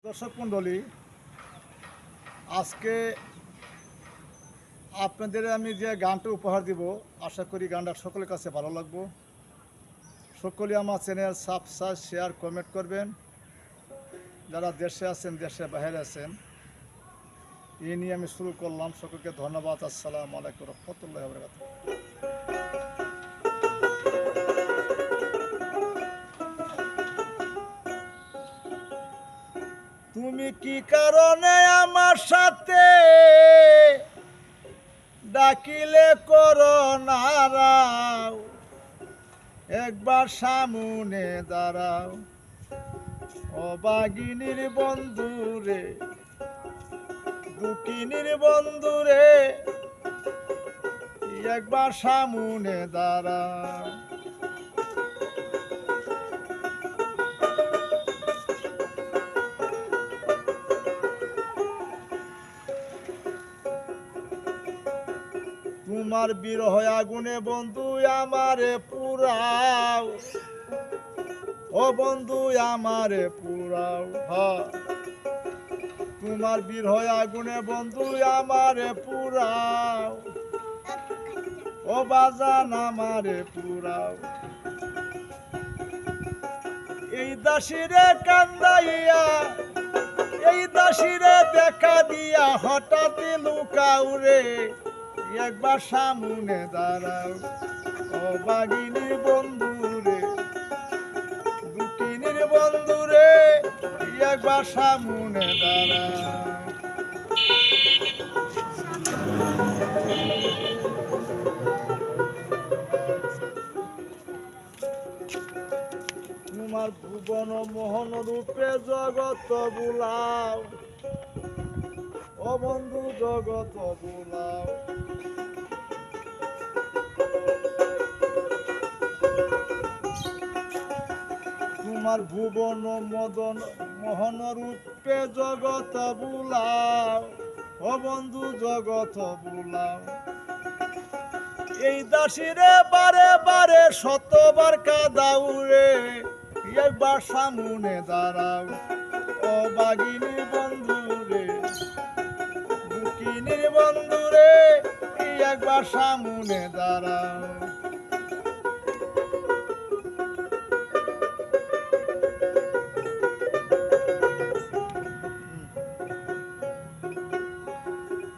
দর্শক মণ্ডলী, আজকে আপনাদের আমি যে গানটা উপহার দিব, আশা করি গানটা সকলের কাছে ভালো লাগবে। সকলে আমার চ্যানেল সাবস্ক্রাইব, শেয়ার, কমেন্ট করবেন। যারা দেশে আছেন, দেশে বাইরে আছেন, এই নিয়ে আমি শুরু করলাম। সকলকে ধন্যবাদ। আসসালামু আলাইকুম রহমতুল্লাহি ওয়া বারাকাতুহু। তুমি কি কারণে আমার সাথে ডাকিলে করো নারাও, একবার সামনে দাঁড়াও। ও বাগিনীর বন্ধুরে, দুকিনীর বন্ধুরে, একবার সামনে দাঁড়াও। তোমার বিরহ আগুনে বন্ধু আমারে পুরাও, ও বন্ধু আমারে পুরাও। তোমার বিরহ আগুনে বন্ধু আমারে পুরাও, ও বাজান আমারে পুরাও। এই দাসিরে কান্দাইয়া, এই দাসিরে দেখা দিয়া হঠাৎ লুকাও রে, একবার সামনে দাঁড়াও। ও বাগিনীর বন্ধুরে, দুকিনীর বন্ধুরে, একবার সামনে দাঁড়াও। তোমার ভুবন মোহন রূপে জগত বুলাও, ও বন্ধু জগত বুলাও। তোমার ভুবন মদন মোহন রূপে জগত বুলাও, ও বন্ধু জগত বুলাও। এই দাসিরে বারে বারে শতবার কাঁদাও রে, একবার সামনে দাঁড়াও। ও বাগিনীর বন্ধুরে, দুকিনীর বন্ধুরে, একবার সামনে দাঁড়াও।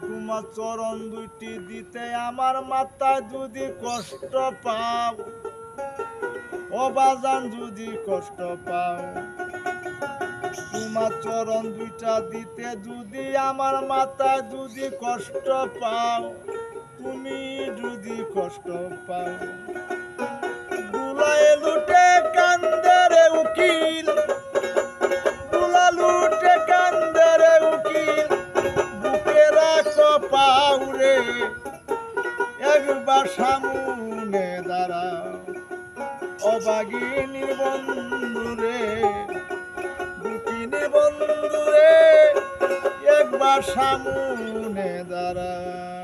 তোমার চরণ দুইটি দিতে আমার মাথায় যদি কষ্ট পাও, ও বাজান যদি কষ্ট পাও। তোমার চরণ দুইটা দিতে যদি আমার মাথায় যদি কষ্ট পাও, তুমি যদি কষ্ট পাও। গুলায় লুটে কান্দে রে উকিল, গুলা লুটে কান্দে রে উকিল, বুকে রাখো পাও রে, একবার সামনে দাঁড়াও। ও বাগিনীর বন্ধুরে, দুকিনীর বন্ধুরে, একবার সামনে দাঁড়াও।